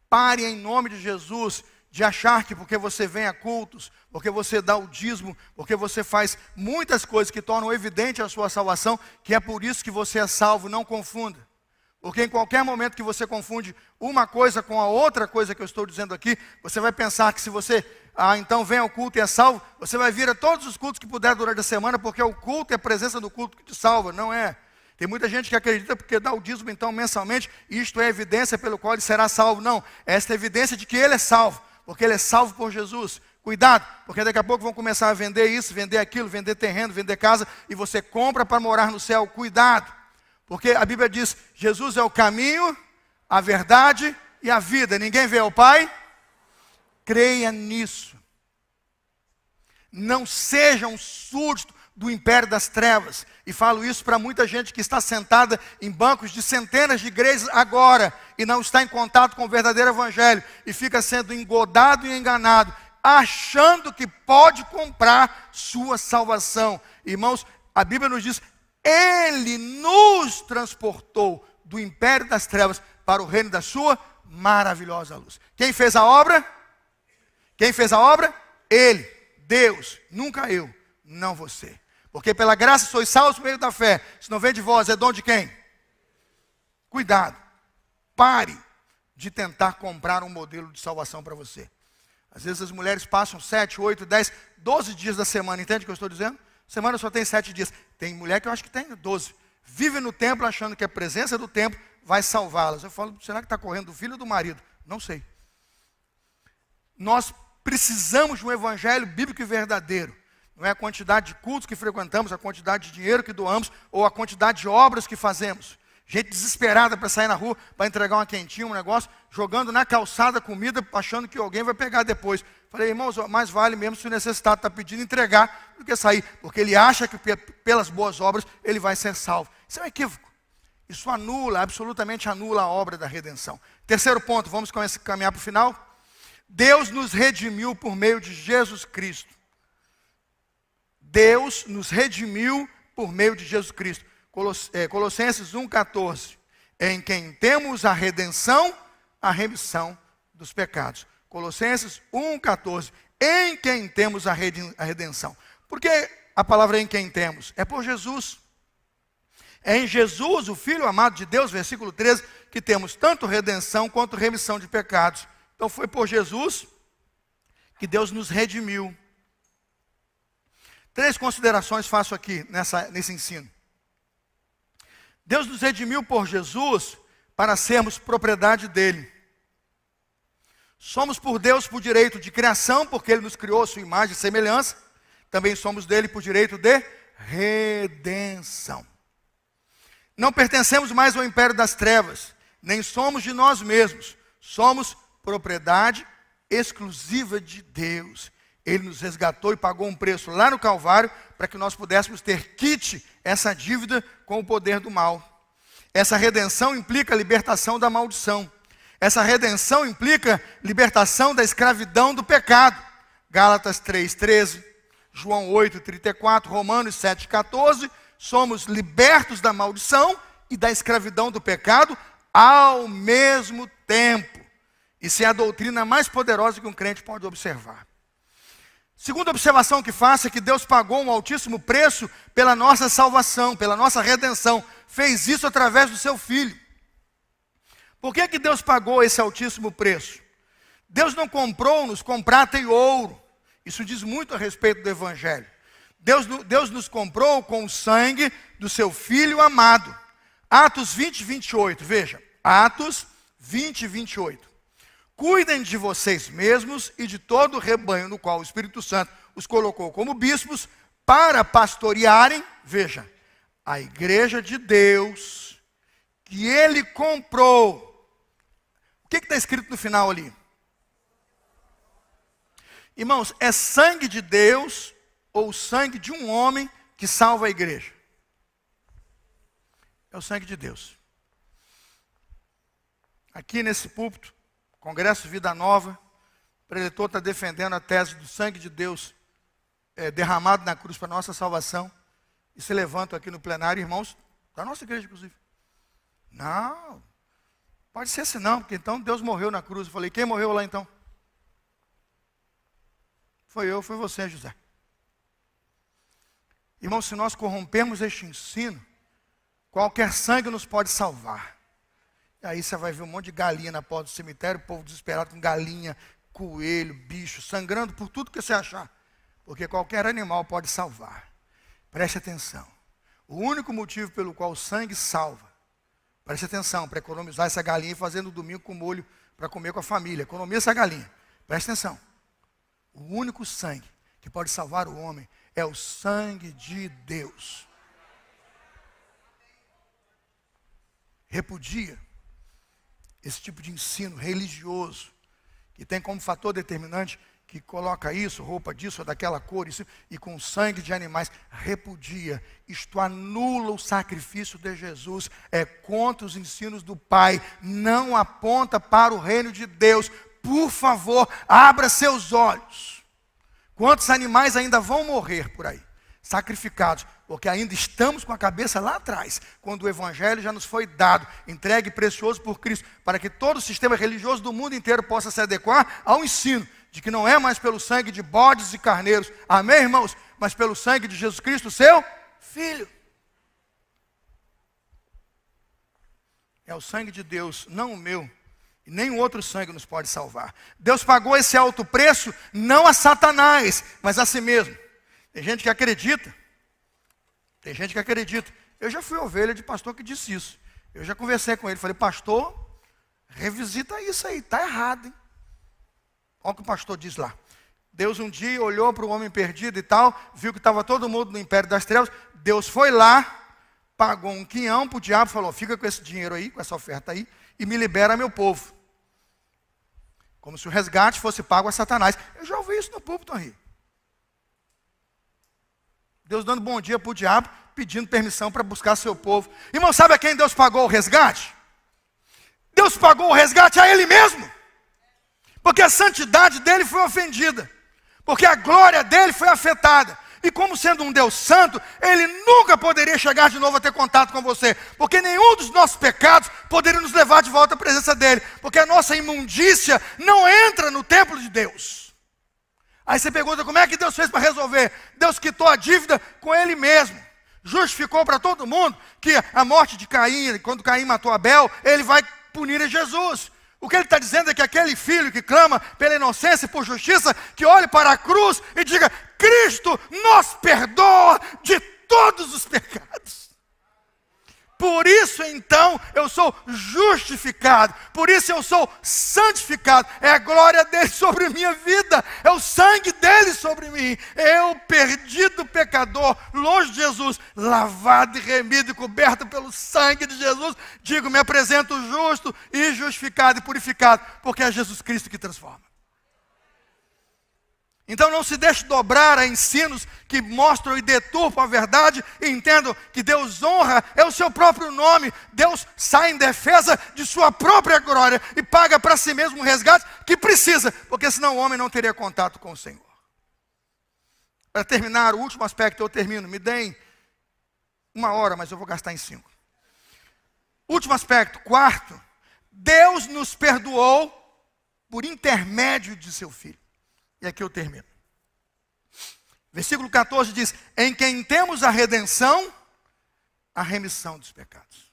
Pare, em nome de Jesus, de achar que porque você vem a cultos, porque você dá o dízimo, porque você faz muitas coisas que tornam evidente a sua salvação, que é por isso que você é salvo. Não confunda. Porque em qualquer momento que você confunde uma coisa com a outra coisa que eu estou dizendo aqui, você vai pensar que se você... então vem ao culto e é salvo, você vai vir a todos os cultos que puder durante a semana, porque o culto é a presença do culto que te salva, não é? Tem muita gente que acredita porque dá o dízimo então mensalmente, isto é evidência pelo qual ele será salvo. Não, esta é evidência de que ele é salvo, porque ele é salvo por Jesus. Cuidado, porque daqui a pouco vão começar a vender isso, vender aquilo, vender terreno, vender casa, e você compra para morar no céu. Cuidado, porque a Bíblia diz, Jesus é o caminho, a verdade e a vida. Ninguém vê o Pai? Creia nisso. Não seja um súdito do império das trevas. E falo isso para muita gente que está sentada em bancos de centenas de igrejas agora e não está em contato com o verdadeiro evangelho e fica sendo engodado e enganado, achando que pode comprar sua salvação. Irmãos, a Bíblia nos diz, Ele nos transportou do império das trevas para o reino da sua maravilhosa luz. Quem fez a obra? Quem fez a obra? Ele, Deus, nunca eu, não você. Porque pela graça sois salvos por meio da fé. Se não vem de vós, é dom de quem? Cuidado. Pare de tentar comprar um modelo de salvação para você. Às vezes as mulheres passam 7, 8, 10, 12 dias da semana. Entende o que eu estou dizendo? Semana só tem 7 dias. Tem mulher que eu acho que tem 12. Vive no templo achando que a presença do templo vai salvá-las. Eu falo, será que está correndo do filho ou do marido? Não sei. Nós precisamos de um evangelho bíblico e verdadeiro. Não é a quantidade de cultos que frequentamos, a quantidade de dinheiro que doamos, ou a quantidade de obras que fazemos. Gente desesperada para sair na rua, para entregar uma quentinha, um negócio, jogando na calçada comida, achando que alguém vai pegar depois. Falei, irmãos, mais vale mesmo se o necessitado está pedindo entregar, do que sair. Porque ele acha que pelas boas obras ele vai ser salvo. Isso é um equívoco. Isso anula, absolutamente anula a obra da redenção. Terceiro ponto, vamos caminhar para o final. Deus nos redimiu por meio de Jesus Cristo. Deus nos redimiu por meio de Jesus Cristo. Colossenses 1,14. Em quem temos a redenção, a remissão dos pecados. Colossenses 1,14. Em quem temos a redenção. Por que a palavra em quem temos? É por Jesus. É em Jesus, o Filho amado de Deus, versículo 13, que temos tanto redenção quanto remissão de pecados. Então foi por Jesus que Deus nos redimiu. 3 considerações faço aqui nesse ensino. Deus nos redimiu por Jesus para sermos propriedade dele. Somos por Deus por direito de criação, porque ele nos criou a sua imagem e semelhança. Também somos dele por direito de redenção. Não pertencemos mais ao império das trevas, nem somos de nós mesmos. Somos propriedade exclusiva de Deus. Ele nos resgatou e pagou um preço lá no Calvário para que nós pudéssemos ter quite essa dívida com o poder do mal. Essa redenção implica a libertação da maldição. Essa redenção implica libertação da escravidão do pecado. Gálatas 3,13, João 8,34, Romanos 7,14. Somos libertos da maldição e da escravidão do pecado ao mesmo tempo. Isso é a doutrina mais poderosa que um crente pode observar. Segunda observação que faço é que Deus pagou um altíssimo preço pela nossa salvação, pela nossa redenção. Fez isso através do seu Filho. Por que que Deus pagou esse altíssimo preço? Deus não comprou-nos com prata e ouro. Isso diz muito a respeito do Evangelho. Deus nos comprou com o sangue do seu Filho amado. Atos 20, 28, veja. Atos 20, 28. Cuidem de vocês mesmos e de todo o rebanho no qual o Espírito Santo os colocou como bispos para pastorearem, veja, a igreja de Deus que ele comprou. O que está escrito no final ali? Irmãos, é sangue de Deus ou sangue de um homem que salva a igreja? É o sangue de Deus. Aqui nesse púlpito, Congresso Vida Nova, o preletor está defendendo a tese do sangue de Deus derramado na cruz para nossa salvação. E se levantam aqui no plenário, irmãos, da nossa igreja inclusive. Não, pode ser assim não, porque então Deus morreu na cruz. Eu falei, quem morreu lá então? Foi eu, foi você, José. Irmãos, se nós corrompemos este ensino, qualquer sangue nos pode salvar. E aí você vai ver um monte de galinha na porta do cemitério, o povo desesperado com galinha, coelho, bicho, sangrando por tudo que você achar. Porque qualquer animal pode salvar. Preste atenção. O único motivo pelo qual o sangue salva, preste atenção, para economizar essa galinha e fazer no domingo com molho para comer com a família. Economiza essa galinha. Preste atenção. O único sangue que pode salvar o homem é o sangue de Deus. Repudia esse tipo de ensino religioso, que tem como fator determinante que coloca isso, roupa disso ou daquela cor, isso, e com sangue de animais. Repudia. Isto anula o sacrifício de Jesus. É contra os ensinos do Pai. Não aponta para o reino de Deus. Por favor, abra seus olhos. Quantos animais ainda vão morrer por aí? Sacrificados. Porque ainda estamos com a cabeça lá atrás, quando o Evangelho já nos foi dado, entregue precioso por Cristo, para que todo o sistema religioso do mundo inteiro possa se adequar ao ensino de que não é mais pelo sangue de bodes e carneiros, amém, irmãos? Mas pelo sangue de Jesus Cristo, seu Filho. É o sangue de Deus, não o meu, e nem outro sangue nos pode salvar. Deus pagou esse alto preço, não a Satanás, mas a si mesmo. Tem gente que acredita. Eu já fui ovelha de pastor que disse isso. Eu já conversei com ele, falei, pastor, revisita isso aí, está errado, hein? Olha o que o pastor diz lá. Deus um dia olhou para o homem perdido e tal, viu que estava todo mundo no império das trevas. Deus foi lá, pagou um quinhão para o diabo, falou, fica com esse dinheiro aí, com essa oferta aí, e me libera meu povo. Como se o resgate fosse pago a Satanás. Eu já ouvi isso no púlpito, Henri. Deus dando bom dia para o diabo, pedindo permissão para buscar seu povo. Irmão, sabe a quem Deus pagou o resgate? Deus pagou o resgate a Ele mesmo. Porque a santidade dele foi ofendida. Porque a glória dele foi afetada. E como sendo um Deus santo, Ele nunca poderia chegar de novo a ter contato com você. Porque nenhum dos nossos pecados poderia nos levar de volta à presença dEle. Porque a nossa imundícia não entra no templo de Deus. Aí você pergunta, como é que Deus fez para resolver? Deus quitou a dívida com Ele mesmo. Justificou para todo mundo que a morte de Caim, quando Caim matou Abel, Ele vai punir a Jesus. O que Ele está dizendo é que aquele filho que clama pela inocência e por justiça, que olhe para a cruz e diga, Cristo nos perdoa de todos os pecados. Por isso então eu sou justificado, por isso eu sou santificado, é a glória dele sobre minha vida, é o sangue dele sobre mim, eu perdido pecador, longe de Jesus, lavado e remido e coberto pelo sangue de Jesus, digo, me apresento justo e justificado e purificado, porque é Jesus Cristo que transforma. Então não se deixe dobrar a ensinos que mostram e deturpam a verdade e entendam que Deus honra é o seu próprio nome. Deus sai em defesa de sua própria glória e paga para si mesmo um resgate que precisa, porque senão o homem não teria contato com o Senhor. Para terminar, o último aspecto, eu termino, me deem 1 hora, mas eu vou gastar em 5. Último aspecto, quarto, Deus nos perdoou por intermédio de seu Filho. E aqui eu termino. Versículo 14 diz, em quem temos a redenção, a remissão dos pecados.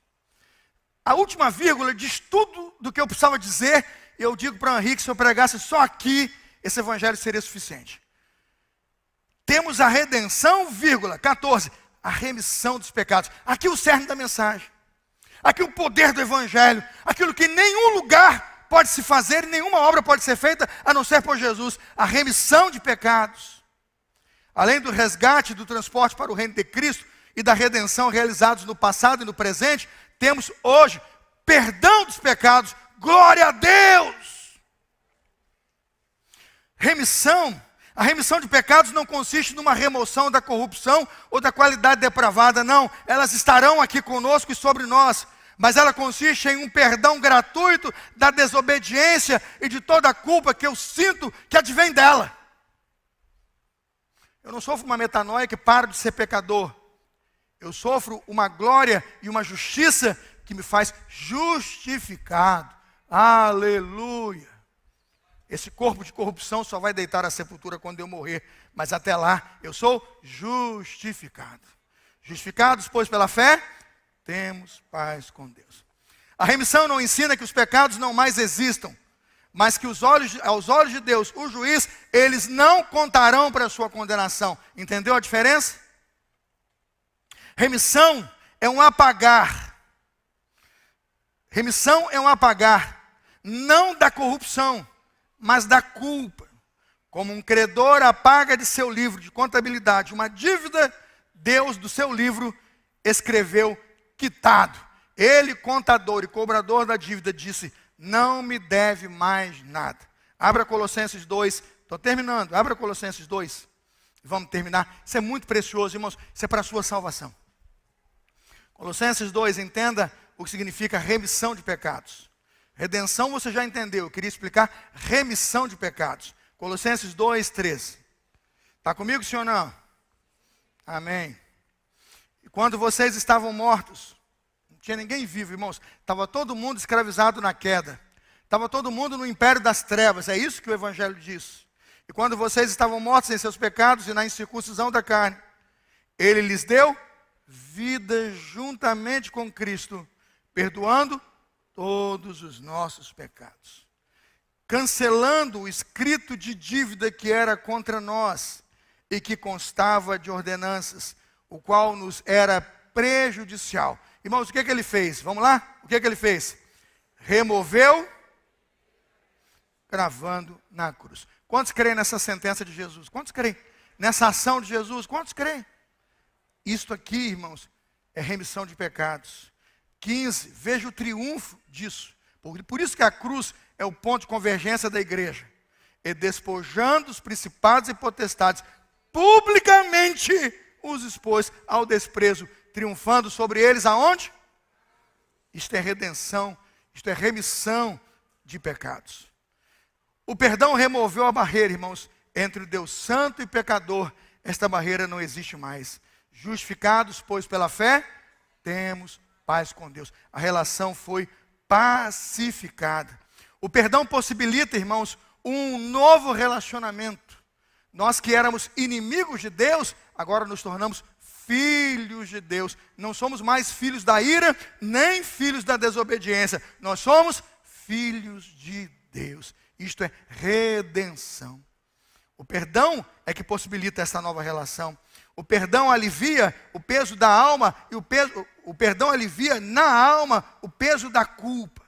A última vírgula diz tudo do que eu precisava dizer, e eu digo para o Henrique, se eu pregasse só aqui, esse evangelho seria suficiente. Temos a redenção, vírgula, 14, a remissão dos pecados. Aqui o cerne da mensagem. Aqui o poder do evangelho, aquilo que em nenhum lugar pode se fazer e nenhuma obra pode ser feita a não ser por Jesus. A remissão de pecados. Além do resgate do transporte para o reino de Cristo e da redenção realizados no passado e no presente, temos hoje perdão dos pecados. Glória a Deus! Remissão. A remissão de pecados não consiste numa remoção da corrupção ou da qualidade depravada, não. Elas estarão aqui conosco e sobre nós. Mas ela consiste em um perdão gratuito da desobediência e de toda a culpa que eu sinto que advém dela. Eu não sofro uma metanoia que paro de ser pecador. Eu sofro uma glória e uma justiça que me faz justificado. Aleluia! Esse corpo de corrupção só vai deitar à sepultura quando eu morrer. Mas até lá, eu sou justificado. Justificados, pois, pela fé, temos paz com Deus. A remissão não ensina que os pecados não mais existam, mas que aos olhos de Deus, o juiz, eles não contarão para a sua condenação. Entendeu a diferença? Remissão é um apagar. Remissão é um apagar, não da corrupção, mas da culpa. Como um credor apaga de seu livro de contabilidade uma dívida, Deus do seu livro escreveu quitado. Ele, contador e cobrador da dívida, disse: não me deve mais nada. Abra Colossenses 2, estou terminando, abra Colossenses 2, vamos terminar. Isso é muito precioso, irmãos, isso é para a sua salvação. Colossenses 2, entenda o que significa remissão de pecados. Redenção você já entendeu, eu queria explicar remissão de pecados. Colossenses 2, 13. Está comigo, sim ou não? Amém. E quando vocês estavam mortos, não tinha ninguém vivo, irmãos, estava todo mundo escravizado na queda. Estava todo mundo no império das trevas, é isso que o Evangelho diz. E quando vocês estavam mortos em seus pecados e na incircuncisão da carne, Ele lhes deu vida juntamente com Cristo, perdoando todos os nossos pecados, cancelando o escrito de dívida que era contra nós e que constava de ordenanças, o qual nos era prejudicial. Irmãos, o que ele fez? Vamos lá? O que ele fez? Removeu, gravando na cruz. Quantos creem nessa sentença de Jesus? Quantos creem nessa ação de Jesus? Quantos creem? Isto aqui, irmãos, é remissão de pecados. 15, veja o triunfo disso. Por isso que a cruz é o ponto de convergência da igreja. E despojando os principados e potestades, publicamente os expôs ao desprezo, triunfando sobre eles aonde? Isto é redenção, isto é remissão de pecados. O perdão removeu a barreira, irmãos, entre o Deus santo e pecador. Esta barreira não existe mais. Justificados, pois, pela fé, temos paz com Deus. A relação foi pacificada. O perdão possibilita, irmãos, um novo relacionamento. Nós que éramos inimigos de Deus, agora nos tornamos filhos de Deus. Não somos mais filhos da ira, nem filhos da desobediência. Nós somos filhos de Deus. Isto é redenção. O perdão é que possibilita essa nova relação. O perdão alivia o peso da alma e o perdão alivia na alma o peso da culpa.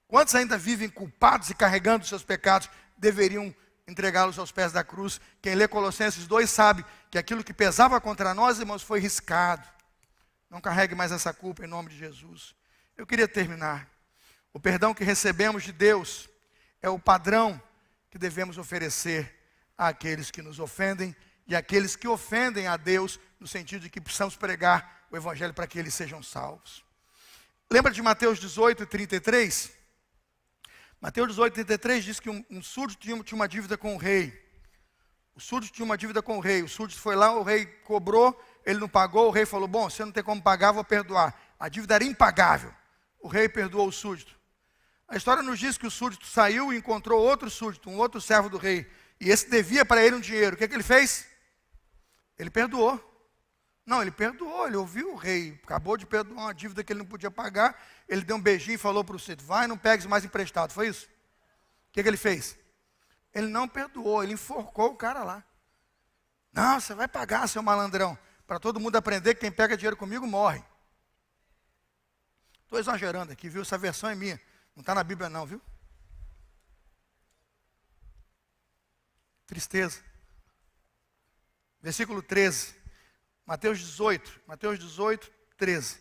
Quantos ainda vivem culpados e carregando seus pecados, deveriam entregá-los aos pés da cruz? Quem lê Colossenses 2 sabe que aquilo que pesava contra nós, irmãos, foi riscado. Não carregue mais essa culpa em nome de Jesus. Eu queria terminar. O perdão que recebemos de Deus é o padrão que devemos oferecer àqueles que nos ofendem e àqueles que ofendem a Deus, no sentido de que precisamos pregar o Evangelho para que eles sejam salvos. Lembra de Mateus 18, 33? Mateus 18, 33 diz que um súdito tinha uma dívida com o rei. O súdito tinha uma dívida com o rei. O súdito foi lá, o rei cobrou, ele não pagou. O rei falou: bom, você não tem como pagar, vou perdoar. A dívida era impagável. O rei perdoou o súdito. A história nos diz que o súdito saiu e encontrou outro súdito, um outro servo do rei. E esse devia para ele um dinheiro. O que ele fez? Ele perdoou. Não, ele perdoou, ele ouviu o rei, acabou de perdoar uma dívida que ele não podia pagar. Ele deu um beijinho e falou para o súdito: vai, não pegues mais emprestado. Foi isso? O que ele fez? Ele não perdoou, ele enforcou o cara lá. Não, você vai pagar, seu malandrão. Para todo mundo aprender que quem pega dinheiro comigo morre. Estou exagerando aqui, viu? Essa versão é minha. Não está na Bíblia não, viu? Tristeza. Versículo 13. Mateus 18, 13.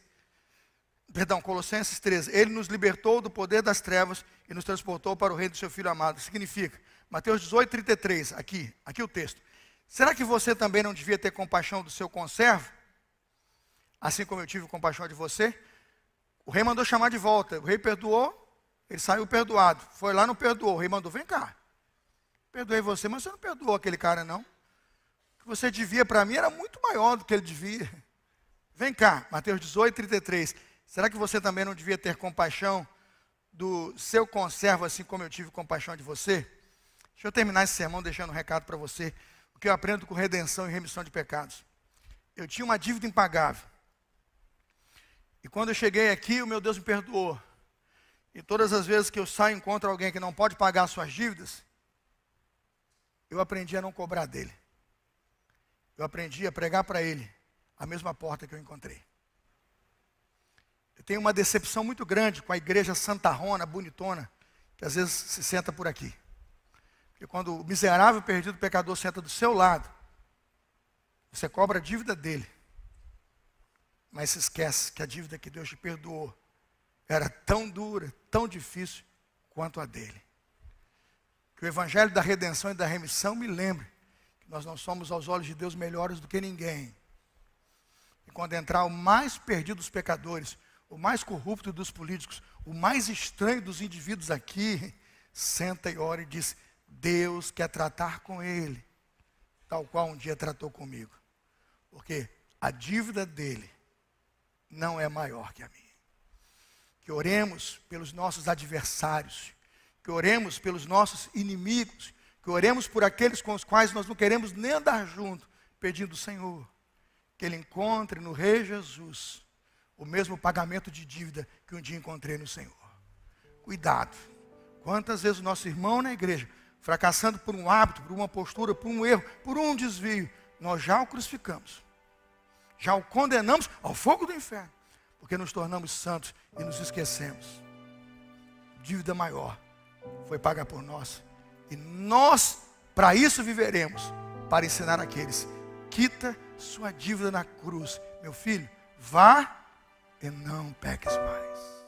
Perdão, Colossenses 13. Ele nos libertou do poder das trevas e nos transportou para o reino do seu Filho amado. Significa, Mateus 18, 33, aqui o texto. Será que você também não devia ter compaixão do seu conservo? Assim como eu tive compaixão de você? O rei mandou chamar de volta. O rei perdoou, ele saiu perdoado. Foi lá, não perdoou. O rei mandou: vem cá. Perdoei você, mas você não perdoou aquele cara, não. O que você devia para mim era muito maior do que ele devia. Vem cá, Mateus 18, 33. Será que você também não devia ter compaixão do seu conservo, assim como eu tive compaixão de você? Deixa eu terminar esse sermão deixando um recado para você. O que eu aprendo com redenção e remissão de pecados. Eu tinha uma dívida impagável. E quando eu cheguei aqui, o meu Deus me perdoou. E todas as vezes que eu saio e encontro alguém que não pode pagar suas dívidas, eu aprendi a não cobrar dele. Eu aprendi a pregar para ele a mesma porta que eu encontrei. Eu tenho uma decepção muito grande com a igreja santarrona, bonitona, que às vezes se senta por aqui. Porque quando o miserável, perdido, pecador senta do seu lado, você cobra a dívida dele. Mas se esquece que a dívida que Deus te perdoou era tão dura, tão difícil quanto a dele. Que o evangelho da redenção e da remissão me lembre que nós não somos aos olhos de Deus melhores do que ninguém. E quando entrar o mais perdido dos pecadores, o mais corrupto dos políticos, o mais estranho dos indivíduos aqui, senta e ora e diz: Deus quer tratar com ele, tal qual um dia tratou comigo. Porque a dívida dele não é maior que a minha. Que oremos pelos nossos adversários, que oremos pelos nossos inimigos, que oremos por aqueles com os quais nós não queremos nem andar junto, pedindo: Senhor, que Ele encontre no Rei Jesus o mesmo pagamento de dívida que um dia encontrei no Senhor. Cuidado. Quantas vezes o nosso irmão na igreja, fracassando por um hábito, por uma postura, por um erro, por um desvio, nós já o crucificamos. Já o condenamos ao fogo do inferno. Porque nos tornamos santos e nos esquecemos. Dívida maior foi paga por nós. E nós, para isso viveremos, para ensinar aqueles: quita sua dívida na cruz. Meu filho, vá e não peques mais.